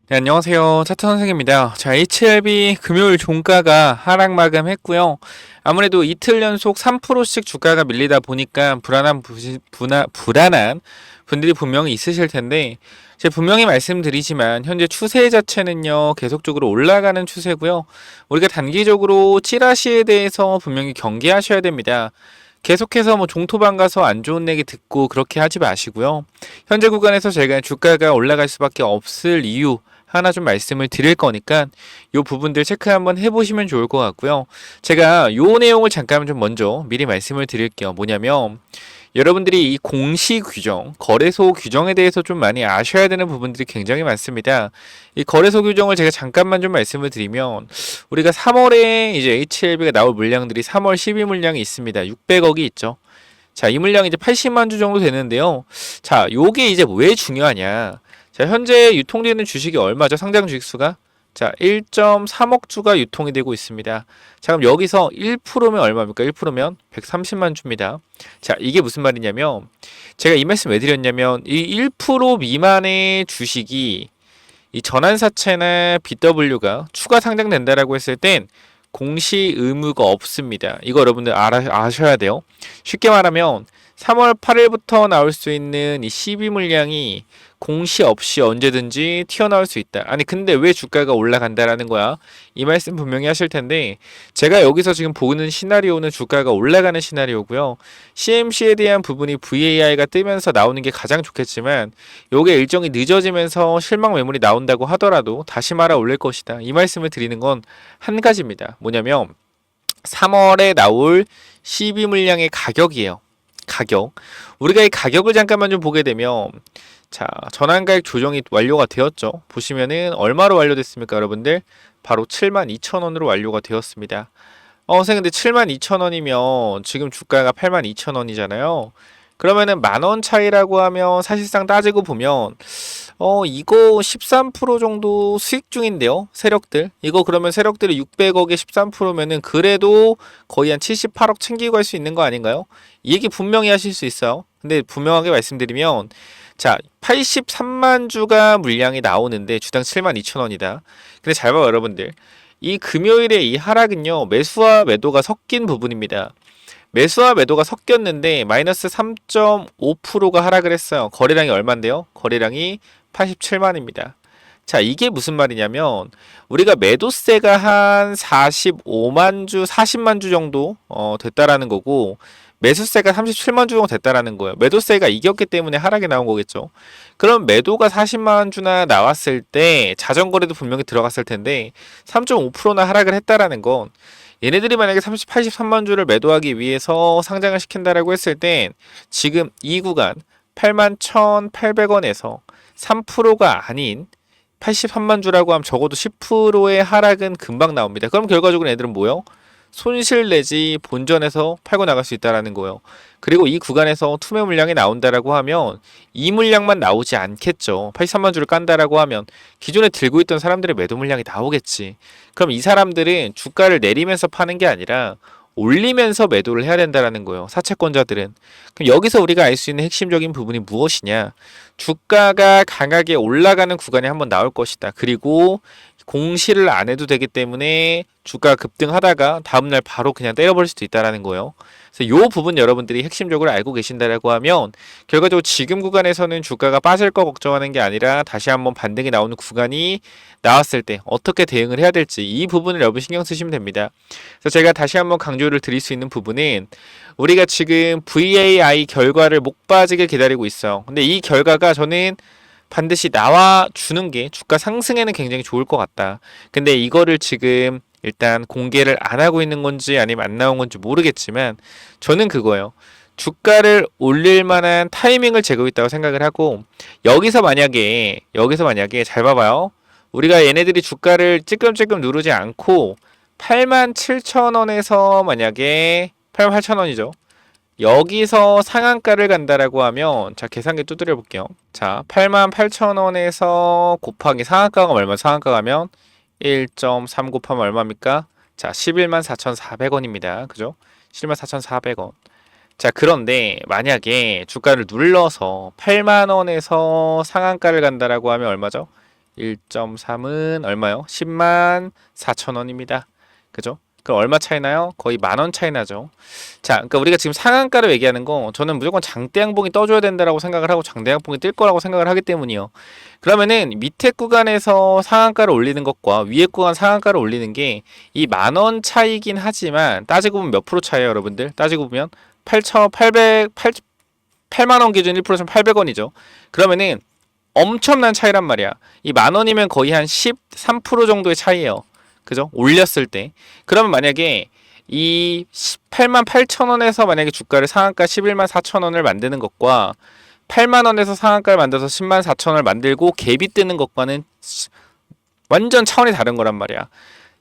네, 안녕하세요. 차트 선생입니다. 자, HLB 금요일 종가가 하락 마감했고요. 아무래도 이틀 연속 3%씩 주가가 밀리다 보니까 불안한 분들이 분명히 있으실 텐데, 제가 분명히 말씀드리지만 현재 추세 자체는요, 계속적으로 올라가는 추세고요. 우리가 단기적으로 찌라시에 대해서 분명히 경계하셔야 됩니다. 계속해서 종토방 가서 안 좋은 얘기 듣고 그렇게 하지 마시고요. 현재 구간에서 제가 주가가 올라갈 수밖에 없을 이유 하나 좀 말씀을 드릴 거니까 이 부분들 체크 한번 해보시면 좋을 것 같고요. 제가 이 내용을 잠깐 좀 먼저 미리 말씀을 드릴게요. 뭐냐면 여러분들이 이 공시 규정, 거래소 규정에 대해서 좀 많이 아셔야 되는 부분들이 굉장히 많습니다. 이 거래소 규정을 제가 잠깐만 좀 말씀을 드리면 우리가 3월에 이제 HLB가 나올 물량들이 3월 12 물량이 있습니다. 600억이 있죠. 자, 이 물량이 이제 80만 주 정도 되는데요. 자, 요게 이제 왜 중요하냐? 자, 현재 유통되는 주식이 얼마죠? 상장 주식 수가? 자, 1.3억 주가 유통이 되고 있습니다. 자, 그럼 여기서 1%면 얼마입니까? 1%면 130만 주입니다. 자, 이게 무슨 말이냐면 제가 이 말씀 왜 드렸냐면 이 1% 미만의 주식이 이 전환사채나 BW가 추가 상장된다라고 했을 땐 공시 의무가 없습니다. 이거 여러분들 아셔야 돼요. 쉽게 말하면 3월 8일부터 나올 수 있는 이 12 물량이 공시 없이 언제든지 튀어나올 수 있다. 아니 근데 왜 주가가 올라간다라는 거야? 이 말씀 분명히 하실 텐데 제가 여기서 지금 보는 시나리오는 주가가 올라가는 시나리오고요. CMC에 대한 부분이 VAI가 뜨면서 나오는 게 가장 좋겠지만 요게 일정이 늦어지면서 실망 매물이 나온다고 하더라도 다시 말아 올릴 것이다. 이 말씀을 드리는 건 한 가지입니다. 뭐냐면 3월에 나올 12 물량의 가격이에요. 가격. 우리가 이 가격을 잠깐만 좀 보게 되면 자, 전환가액 조정이 완료가 되었죠. 보시면은 얼마로 완료됐습니까, 여러분들? 바로 72,000원으로 완료가 되었습니다. 선생님, 근데 72,000원이면 지금 주가가 82,000원이잖아요. 그러면은 만 원 차이라고 하면 사실상 따지고 보면 이거 13% 정도 수익 중인데요. 세력들. 이거 그러면 세력들이 600억에 13%면은 그래도 거의 한 78억 챙기고 갈 수 있는 거 아닌가요? 이 얘기 분명히 하실 수 있어요. 근데 분명하게 말씀드리면 자, 83만 주가 물량이 나오는데 주당 72,000원이다. 근데 잘 봐요, 여러분들. 이 금요일의 이 하락은요, 매수와 매도가 섞인 부분입니다. 매수와 매도가 섞였는데 마이너스 3.5%가 하락을 했어요. 거래량이 얼만데요? 거래량이 87만입니다. 자, 이게 무슨 말이냐면 우리가 매도세가 한 45만 주, 40만 주 정도 됐다라는 거고 매수세가 37만 주 정도 됐다라는 거예요. 매도세가 이겼기 때문에 하락이 나온 거겠죠. 그럼 매도가 40만 주나 나왔을 때 자전거래도 분명히 들어갔을 텐데 3.5%나 하락을 했다라는 건 얘네들이 만약에 83만 주를 매도하기 위해서 상장을 시킨다라고 했을 땐 지금 이 구간 81,800원에서 3%가 아닌 83만 주라고 하면 적어도 10%의 하락은 금방 나옵니다. 그럼 결과적으로 애들은 뭐요? 손실 내지 본전에서 팔고 나갈 수 있다라는 거예요. 그리고 이 구간에서 투매 물량이 나온다라고 하면 이 물량만 나오지 않겠죠. 83만 주를 깐다라고 하면 기존에 들고 있던 사람들의 매도 물량이 나오겠지. 그럼 이 사람들은 주가를 내리면서 파는 게 아니라 올리면서 매도를 해야 된다라는 거예요. 사채권자들은. 그럼 여기서 우리가 알 수 있는 핵심적인 부분이 무엇이냐? 주가가 강하게 올라가는 구간이 한번 나올 것이다. 그리고 공시를 안 해도 되기 때문에 주가 급등하다가 다음날 바로 그냥 때려버릴 수도 있다라는 거예요. 그래서 이 부분 여러분들이 핵심적으로 알고 계신다라고 하면 결과적으로 지금 구간에서는 주가가 빠질 거 걱정하는 게 아니라 다시 한번 반등이 나오는 구간이 나왔을 때 어떻게 대응을 해야 될지 이 부분을 여러분 신경 쓰시면 됩니다. 그래서 제가 다시 한번 강조를 드릴 수 있는 부분은 우리가 지금 VAI 결과를 목 빠지게 기다리고 있어요. 근데 이 결과가 저는 반드시 나와 주는 게 주가 상승에는 굉장히 좋을 것 같다. 근데 이거를 지금 일단 공개를 안 하고 있는 건지 아니면 안 나온 건지 모르겠지만 저는 그거예요. 주가를 올릴 만한 타이밍을 재고 있다고 생각을 하고 여기서 만약에 잘 봐봐요. 우리가 얘네들이 주가를 찔끔찔끔 누르지 않고 87,000원에서 만약에 88,000원이죠. 여기서 상한가를 간다라고 하면 자 계산기 두드려 볼게요. 자 88,000원에서 곱하기 상한가가 얼마? 상한가 가면 1.3 곱하면 얼마입니까? 자 114,400원입니다. 그죠? 114,400원. 자 그런데 만약에 주가를 눌러서 8만원에서 상한가를 간다라고 하면 얼마죠? 1.3은 얼마요? 10만 4천 원입니다. 그죠? 그럼 얼마 차이 나요? 거의 10,000원 차이 나죠. 자, 그러니까 우리가 지금 상한가로 얘기하는 거 저는 무조건 장대양봉이 떠줘야 된다라고 생각을 하고 장대양봉이 뜰 거라고 생각을 하기 때문이요. 그러면은 밑에 구간에서 상한가를 올리는 것과 위에 구간 상한가를 올리는 게 이 10,000원 차이긴 하지만 따지고 보면 몇 프로 차이에요, 여러분들? 따지고 보면 8만 원 기준 1%면 800원이죠. 그러면은 엄청난 차이란 말이야. 이 10,000원이면 거의 한 13% 정도의 차이예요. 그죠? 올렸을 때. 그러면 만약에 이 18만 8천 원에서 만약에 주가를 상한가 11만 4천 원을 만드는 것과 8만 원에서 상한가를 만들어서 10만 4천 원을 만들고 갭이 뜨는 것과는 완전 차원이 다른 거란 말이야.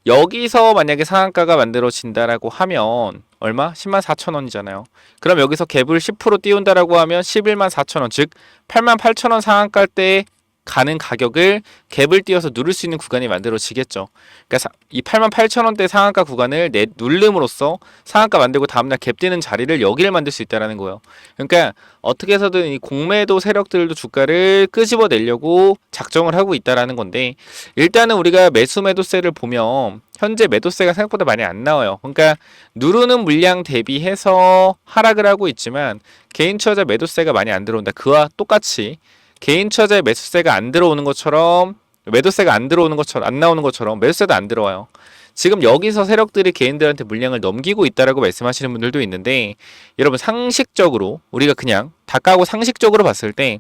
여기서 만약에 상한가가 만들어진다라고 하면 얼마? 10만 4천 원이잖아요. 그럼 여기서 갭을 10% 띄운다라고 하면 11만 4천 원, 즉 8만 8천 원 상한가 때 가는 가격을 갭을 띄워서 누를 수 있는 구간이 만들어지겠죠. 그러니까 이 8만 8천 원대 상한가 구간을 누름으로써 상한가 만들고 다음날 갭 뛰는 자리를 여기를 만들 수 있다라는 거예요. 그러니까 어떻게 해서든 이 공매도 세력들도 주가를 끄집어내려고 작정을 하고 있다라는 건데, 일단은 우리가 매수 매도세를 보면 현재 매도세가 생각보다 많이 안 나와요. 그러니까 누르는 물량 대비해서 하락을 하고 있지만 개인 투자자 매도세가 많이 안 들어온다. 그와 똑같이 개인 투자자의 매수세가 안 들어오는 것처럼 매도세가 안 들어오는 것처럼 안 나오는 것처럼 매수세도 안 들어와요. 지금 여기서 세력들이 개인들한테 물량을 넘기고 있다라고 말씀하시는 분들도 있는데, 여러분 상식적으로 우리가 그냥 다 까고 상식적으로 봤을 때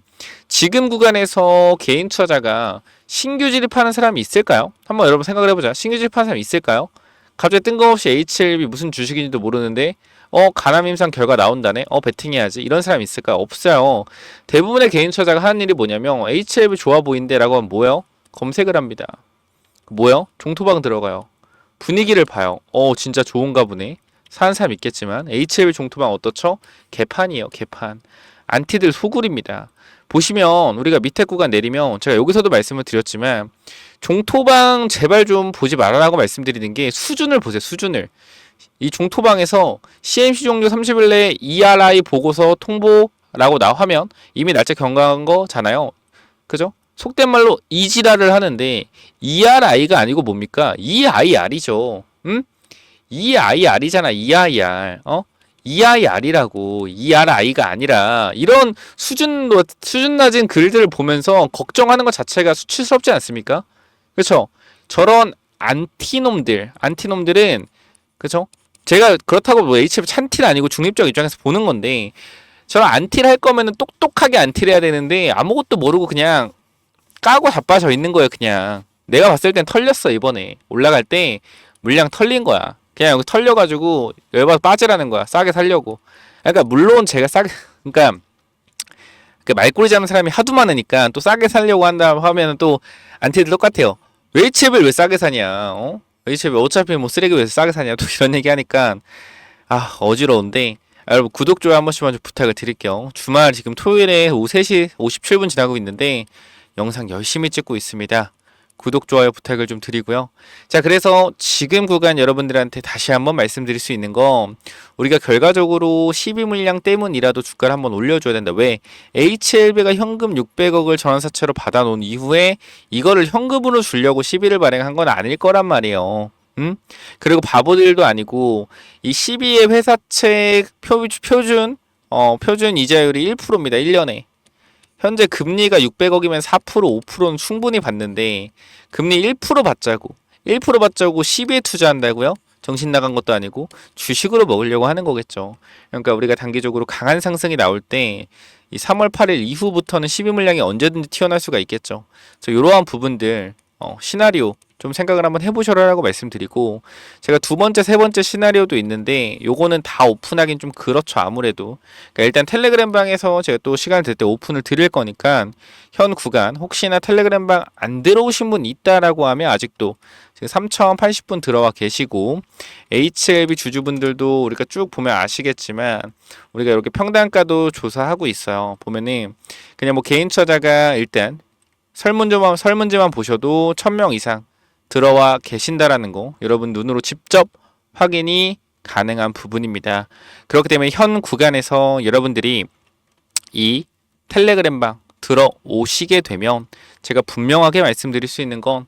지금 구간에서 개인 투자자가 신규 진입하는 사람이 있을까요? 한번 여러분 생각을 해보자. 신규 진입하는 사람이 있을까요? 갑자기 뜬금없이 HLB 무슨 주식인지도 모르는데 가남임상 결과 나온다네? 베팅해야지. 이런 사람이 있을까요? 없어요. 대부분의 개인 투자자가 하는 일이 뭐냐면 HLB 좋아 보인대 라고 하면 뭐예요? 검색을 합니다. 뭐요? 종토방 들어가요. 분위기를 봐요. 진짜 좋은가 보네. 사는 사람 있겠지만 HLB 종토방 어떻죠? 개판이에요. 개판. 안티들 소굴입니다. 보시면 우리가 밑에 구간 내리면 제가 여기서도 말씀을 드렸지만 종토방 제발 좀 보지 말아라고 말씀드리는 게 수준을 보세요. 수준을. 이 종토방에서 CMC 종료 30일 내에 ERI 보고서 통보라고 나오면 이미 날짜 경과한 거잖아요. 그죠? 속된 말로 이지랄을 하는데 ERI가 아니고 뭡니까? EIR이죠. 응? EIR이잖아. EIR. EIR이라고. ERI가 아니라 이런 수준 낮은 글들을 보면서 걱정하는 것 자체가 수치스럽지 않습니까? 그렇죠? 저런 안티놈들은 그쵸? 제가 그렇다고 뭐 HF 찬티는 아니고 중립적 입장에서 보는 건데, 저는 안티를 할 거면은 똑똑하게 안티를 해야 되는데 아무것도 모르고 그냥 까고 자빠져 있는 거예요. 그냥 내가 봤을 땐 털렸어. 이번에 올라갈 때 물량 털린 거야. 그냥 여기 털려가지고 열받아 빠지라는 거야. 싸게 살려고. 그러니까 물론 제가 싸게 그러니까 그 말꼬리 잡는 사람이 하도 많으니까 또 싸게 살려고 한다 하면은 또 안티들 똑같아요. 왜 HF를 왜 싸게 사냐? HF 어차피 뭐 쓰레기 왜 싸게 사냐? 또 이런 얘기 하니까 어지러운데, 여러분 구독 좋아요 한 번씩만 좀 부탁을 드릴게요. 주말 지금 토요일에 오후 3시 57분 지나고 있는데 영상 열심히 찍고 있습니다. 구독 좋아요 부탁을 좀 드리고요. 자, 그래서 지금 구간 여러분들한테 다시 한번 말씀드릴 수 있는 거, 우리가 결과적으로 12물량 때문이라도 주가를 한번 올려줘야 된다. 왜? HLB가 현금 600억을 전환사채로 받아놓은 이후에 이거를 현금으로 주려고 시비를 발행한 건 아닐 거란 말이에요. 그리고 바보들도 아니고 이 12의 회사채 표준 이자율이 1%입니다. 1년에. 현재 금리가 600억이면 4%, 5%는 충분히 받는데 금리 1% 받자고 10에 투자한다고요? 정신 나간 것도 아니고 주식으로 먹으려고 하는 거겠죠. 그러니까 우리가 단기적으로 강한 상승이 나올 때 이 3월 8일 이후부터는 12물량이 언제든지 튀어나올 수가 있겠죠. 그래서 이러한 부분들 시나리오 좀 생각을 한번 해보셔라라고 말씀드리고, 제가 두 번째, 세 번째 시나리오도 있는데 요거는 다 오픈하긴 좀 그렇죠. 아무래도. 그러니까 일단 텔레그램 방에서 제가 또 시간을 될 때 오픈을 드릴 거니까 현 구간 혹시나 텔레그램 방 안 들어오신 분 있다라고 하면 아직도 지금 3080분 들어와 계시고, HLB 주주분들도 우리가 쭉 보면 아시겠지만 우리가 이렇게 평단가도 조사하고 있어요. 보면은 그냥 뭐 개인 투자자가 일단 설문지만 보셔도 1000명 이상 들어와 계신다라는 거 여러분 눈으로 직접 확인이 가능한 부분입니다. 그렇기 때문에 현 구간에서 여러분들이 이 텔레그램방 들어오시게 되면 제가 분명하게 말씀드릴 수 있는 건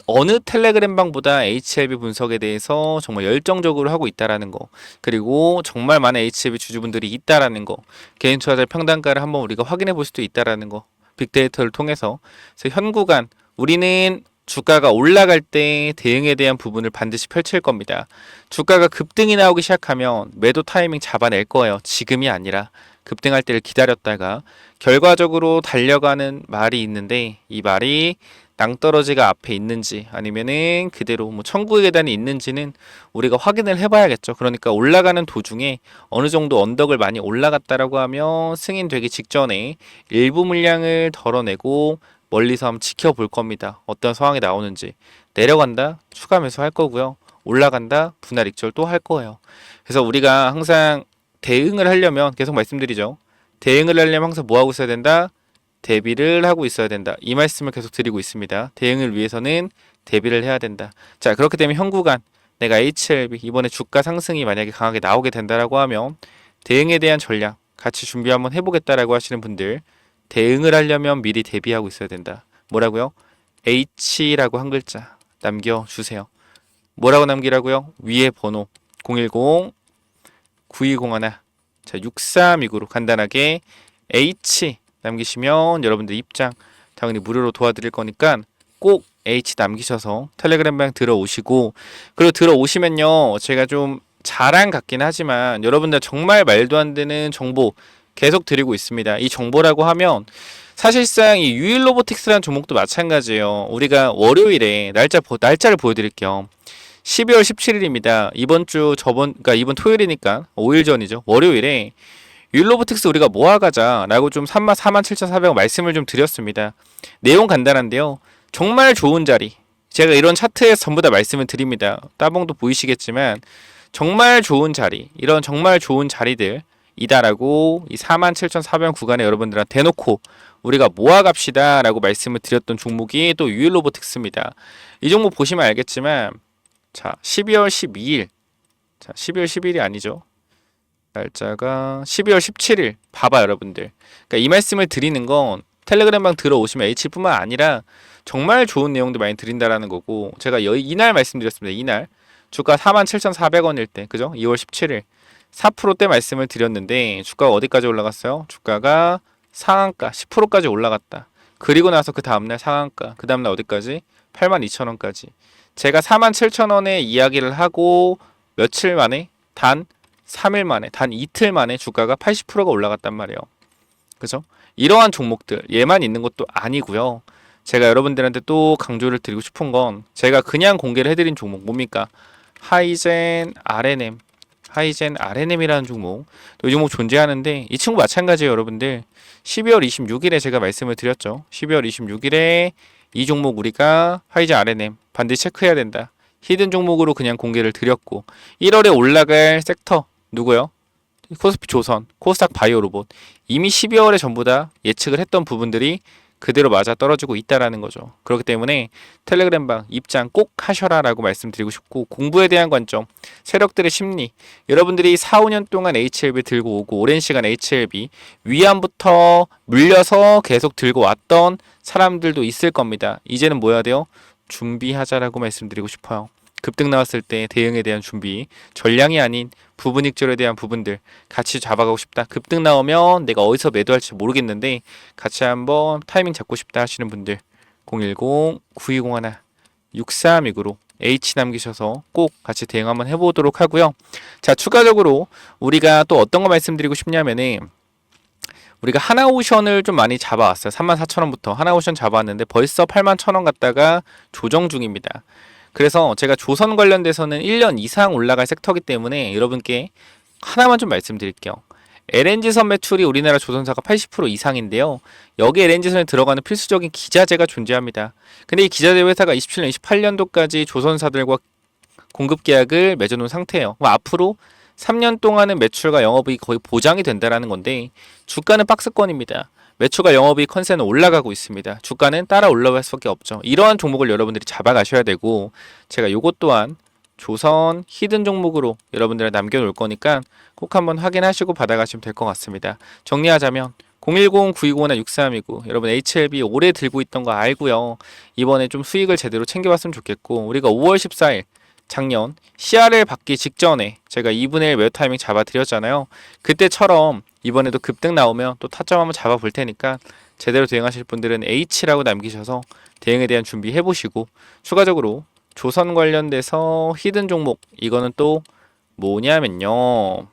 어느 텔레그램방보다 HLB 분석에 대해서 정말 열정적으로 하고 있다라는 거, 그리고 정말 많은 HLB 주주분들이 있다라는 거, 개인 투자자 평단가를 한번 우리가 확인해 볼 수도 있다라는 거, 빅데이터를 통해서. 그래서 현 구간 우리는 주가가 올라갈 때 대응에 대한 부분을 반드시 펼칠 겁니다. 주가가 급등이 나오기 시작하면 매도 타이밍 잡아낼 거예요. 지금이 아니라 급등할 때를 기다렸다가 결과적으로 달려가는 말이 있는데, 이 말이 낭떠러지가 앞에 있는지 아니면은 그대로 뭐 천국의 계단이 있는지는 우리가 확인을 해봐야겠죠. 그러니까 올라가는 도중에 어느 정도 언덕을 많이 올라갔다라고 하면 승인되기 직전에 일부 물량을 덜어내고 멀리서 한번 지켜볼 겁니다. 어떤 상황이 나오는지. 내려간다? 추가 매수할 거고요. 올라간다? 분할 익절 또 할 거예요. 그래서 우리가 항상 대응을 하려면 계속 말씀드리죠. 대응을 하려면 항상 뭐 하고 있어야 된다? 대비를 하고 있어야 된다. 이 말씀을 계속 드리고 있습니다. 대응을 위해서는 대비를 해야 된다. 자, 그렇게 되면 현 구간 내가 HLB 이번에 주가 상승이 만약에 강하게 나오게 된다라고 하면 대응에 대한 전략 같이 준비 한번 해보겠다라고 하시는 분들, 대응을 하려면 미리 대비하고 있어야 된다. 뭐라고요? H라고 한 글자 남겨주세요. 뭐라고 남기라고요? 위에 번호 010-9201 자 6329로 간단하게 H 남기시면 여러분들 입장 당연히 무료로 도와드릴 거니까 꼭 H 남기셔서 텔레그램방 들어오시고, 그리고 들어오시면요 제가 좀 자랑 같긴 하지만 여러분들 정말 말도 안 되는 정보 계속 드리고 있습니다. 이 정보라고 하면 사실상 이 유일로보틱스라는 종목도 마찬가지예요. 우리가 월요일에 날짜를 보여드릴게요. 12월 17일입니다. 그러니까 이번 토요일이니까 5일 전이죠. 월요일에 율로보틱스 우리가 모아가자라고 좀 47,400원 말씀을 좀 드렸습니다. 내용 간단한데요. 정말 좋은 자리. 제가 이런 차트에서 전부 다 말씀을 드립니다. 따봉도 보이시겠지만 정말 좋은 자리. 이런 정말 좋은 자리들 이다라고 이 47,400원 구간에 여러분들한테 대놓고 우리가 모아갑시다 라고 말씀을 드렸던 종목이 또 율로보틱스입니다. 이 종목 보시면 알겠지만 자 12월 12일 자 12월 10일이 아니죠. 날짜가 12월 17일 봐봐 여러분들. 그러니까 이 말씀을 드리는 건 텔레그램방 들어오시면 H뿐만 아니라 정말 좋은 내용도 많이 드린다라는 거고, 제가 이날 말씀드렸습니다. 이날 주가 47,400원일 때 그죠? 2월 17일 4%대 말씀을 드렸는데 주가가 어디까지 올라갔어요? 주가가 상한가 10%까지 올라갔다. 그리고 나서 그 다음날 상한가, 그 다음날 어디까지? 82,000원까지. 제가 47,000원에 이야기를 하고 며칠 만에 단 3일 만에, 단 이틀 만에 주가가 80%가 올라갔단 말이에요. 그죠? 이러한 종목들, 얘만 있는 것도 아니고요. 제가 여러분들한테 또 강조를 드리고 싶은 건 제가 그냥 공개를 해드린 종목 뭡니까? 하이젠 RNM이라는 종목. 또 이 종목 존재하는데 이 친구 마찬가지예요, 여러분들. 12월 26일에 제가 말씀을 드렸죠. 12월 26일에 이 종목 우리가 하이젠 RNM 반드시 체크해야 된다. 히든 종목으로 그냥 공개를 드렸고, 1월에 올라갈 섹터 누구요? 코스피 조선, 코스닥 바이오로봇. 이미 12월에 전부 다 예측을 했던 부분들이 그대로 맞아 떨어지고 있다라는 거죠. 그렇기 때문에 텔레그램방 입장 꼭 하셔라 라고 말씀드리고 싶고, 공부에 대한 관점, 세력들의 심리, 여러분들이 4, 5년 동안 HLB 들고 오고 오랜 시간 HLB 위안부터 물려서 계속 들고 왔던 사람들도 있을 겁니다. 이제는 뭐 해야 돼요? 준비하자라고 말씀드리고 싶어요. 급등 나왔을 때 대응에 대한 준비, 전량이 아닌 부분익절에 대한 부분들 같이 잡아가고 싶다. 급등 나오면 내가 어디서 매도할지 모르겠는데 같이 한번 타이밍 잡고 싶다 하시는 분들 010-9201-6329로 H 남기셔서 꼭 같이 대응 한번 해보도록 하고요. 자, 추가적으로 우리가 또 어떤 거 말씀드리고 싶냐면은 우리가 하나오션을 좀 많이 잡아왔어요. 34,000원부터 하나오션 잡아왔는데 벌써 81,000원 갔다가 조정 중입니다. 그래서 제가 조선 관련돼서는 1년 이상 올라갈 섹터이기 때문에 여러분께 하나만 좀 말씀드릴게요. LNG선 매출이 우리나라 조선사가 80% 이상인데요. 여기 LNG선에 들어가는 필수적인 기자재가 존재합니다. 근데 이 기자재 회사가 27년, 28년도까지 조선사들과 공급 계약을 맺어놓은 상태예요. 앞으로 3년 동안은 매출과 영업이익이 거의 보장이 된다는 건데 주가는 박스권입니다. 매출과 영업이익 컨센은 올라가고 있습니다. 주가는 따라 올라갈 수밖에 없죠. 이러한 종목을 여러분들이 잡아가셔야 되고, 제가 요것 또한 조선 히든 종목으로 여러분들한테 남겨놓을 거니까 꼭 한번 확인하시고 받아가시면 될 것 같습니다. 정리하자면 010-9205-6329 여러분 HLB 오래 들고 있던 거 알고요. 이번에 좀 수익을 제대로 챙겨봤으면 좋겠고 우리가 5월 14일 작년 CRL 받기 직전에 제가 2분의 1 매도 타이밍 잡아드렸잖아요. 그때처럼 이번에도 급등 나오면 또 타점 한번 잡아볼 테니까 제대로 대응하실 분들은 H라고 남기셔서 대응에 대한 준비 해보시고 추가적으로 조선 관련돼서 히든 종목 이거는 또 뭐냐면요.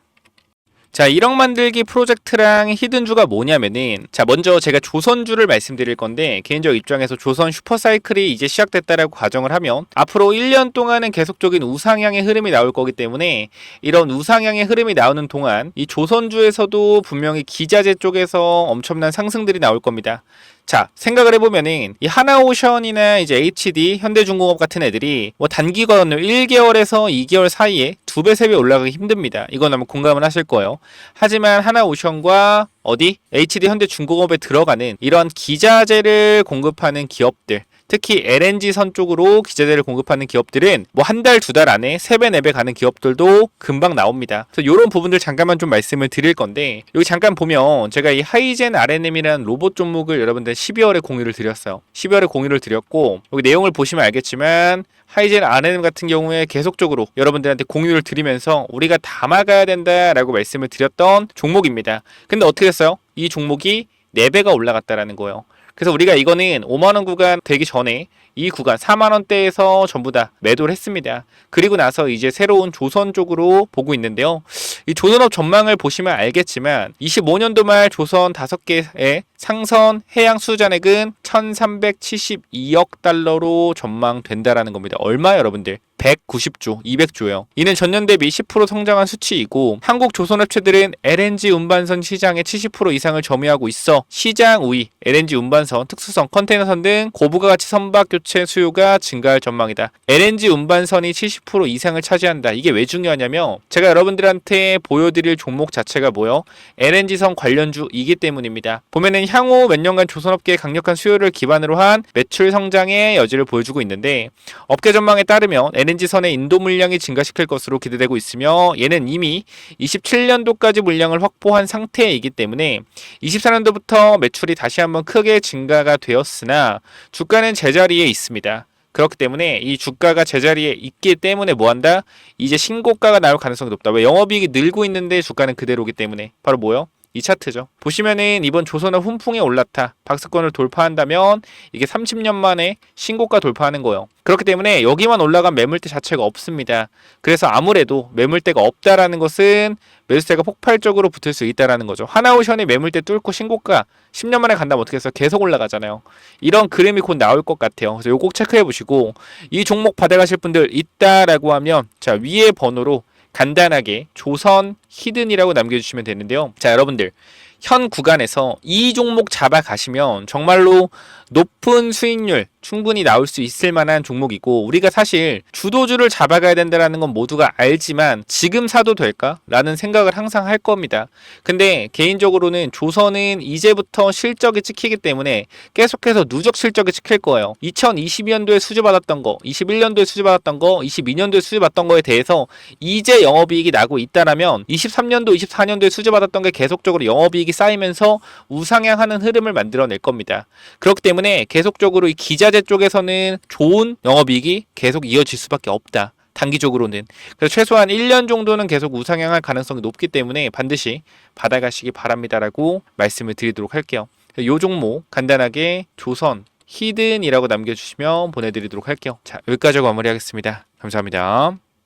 자, 1억 만들기 프로젝트랑 히든주가 뭐냐면은 자, 먼저 제가 조선주를 말씀드릴 건데 개인적 입장에서 조선 슈퍼사이클이 이제 시작됐다라고 가정을 하면 앞으로 1년 동안은 계속적인 우상향의 흐름이 나올 거기 때문에 이런 우상향의 흐름이 나오는 동안 이 조선주에서도 분명히 기자재 쪽에서 엄청난 상승들이 나올 겁니다. 자, 생각을 해보면은 이 하나오션이나 이제 HD, 현대중공업 같은 애들이 뭐 단기간으로 1개월에서 2개월 사이에 2배, 3배 올라가기 힘듭니다. 이건 아마 공감을 하실 거예요. 하지만 하나오션과 어디? HD, 현대중공업에 들어가는 이런 기자재를 공급하는 기업들 특히 LNG선 쪽으로 기자재를 공급하는 기업들은 뭐 한 달, 2달 안에 3배, 4배 가는 기업들도 금방 나옵니다. 그래서 이런 부분들 잠깐만 좀 말씀을 드릴 건데 여기 잠깐 보면 제가 이 하이젠 RNM이라는 로봇 종목을 여러분들 12월에 공유를 드렸어요. 12월에 공유를 드렸고 여기 내용을 보시면 알겠지만 하이젠 RNM 같은 경우에 계속적으로 여러분들한테 공유를 드리면서 우리가 담아가야 된다라고 말씀을 드렸던 종목입니다. 근데 어떻게 됐어요? 이 종목이 4배가 올라갔다라는 거예요. 그래서 우리가 이거는 5만원 구간 되기 전에 이 구간 4만원대에서 전부 다 매도를 했습니다. 그리고 나서 이제 새로운 조선 쪽으로 보고 있는데요. 이 조선업 전망을 보시면 알겠지만 25년도 말 조선 5개의 상선 해양 수주잔액은 1372억 달러로 전망된다라는 겁니다. 얼마 여러분들? 190조, 200조요. 이는 전년 대비 10% 성장한 수치이고 한국 조선업체들은 LNG 운반선 시장의 70% 이상을 점유하고 있어 시장 우위, LNG 운반선, 특수선, 컨테이너선 등 고부가 가치 선박 교체 수요가 증가할 전망이다. LNG 운반선이 70% 이상을 차지한다. 이게 왜 중요하냐면 제가 여러분들한테 보여드릴 종목 자체가 뭐요? LNG선 관련주이기 때문입니다. 보면은 향후 몇 년간 조선업계의 강력한 수요를 기반으로 한 매출 성장의 여지를 보여주고 있는데 업계 전망에 따르면 LNG선의 인도 물량이 증가시킬 것으로 기대되고 있으며 얘는 이미 27년도까지 물량을 확보한 상태이기 때문에 24년도부터 매출이 다시 한번 크게 증가가 되었으나 주가는 제자리에 있습니다. 그렇기 때문에 이 주가가 제자리에 있기 때문에 뭐한다? 이제 신고가가 나올 가능성이 높다. 왜? 영업이익이 늘고 있는데 주가는 그대로기 때문에. 바로 뭐요? 이 차트죠. 보시면은 이번 조선업 훈풍에 올라타 박스권을 돌파한다면 이게 30년 만에 신고가 돌파하는 거예요. 그렇기 때문에 여기만 올라간 매물대 자체가 없습니다. 그래서 아무래도 매물대가 없다라는 것은 매수세가 폭발적으로 붙을 수 있다라는 거죠. 하나오션이 매물대 뚫고 신고가 10년 만에 간다면 어떻게 해서 계속 올라가잖아요. 이런 그림이 곧 나올 것 같아요. 그래서 요거 꼭 체크해 보시고 이 종목 받아가실 분들 있다라고 하면 자 위에 번호로 간단하게 조선 히든이라고 남겨주시면 되는데요. 자 여러분들 현 구간에서 이 종목 잡아가시면 정말로 높은 수익률 충분히 나올 수 있을 만한 종목이고 우리가 사실 주도주를 잡아가야 된다는 건 모두가 알지만 지금 사도 될까? 라는 생각을 항상 할 겁니다. 근데 개인적으로는 조선은 이제부터 실적이 찍히기 때문에 계속해서 누적 실적이 찍힐 거예요. 2020년도에 수주받았던 거, 21년도에 수주받았던 거, 22년도에 수주받았던 거에 대해서 이제 영업이익이 나고 있다라면 23년도, 24년도에 수주받았던 게 계속적으로 영업이익이 쌓이면서 우상향하는 흐름을 만들어낼 겁니다. 그렇기 때문에 계속적으로 이 기자재 쪽에서는 좋은 영업이익이 계속 이어질 수밖에 없다. 단기적으로는. 그래서 최소한 1년 정도는 계속 우상향할 가능성이 높기 때문에 반드시 받아가시기 바랍니다라고 말씀을 드리도록 할게요. 이 종목 간단하게 조선 히든이라고 남겨주시면 보내드리도록 할게요. 자, 여기까지 마무리하겠습니다. 감사합니다.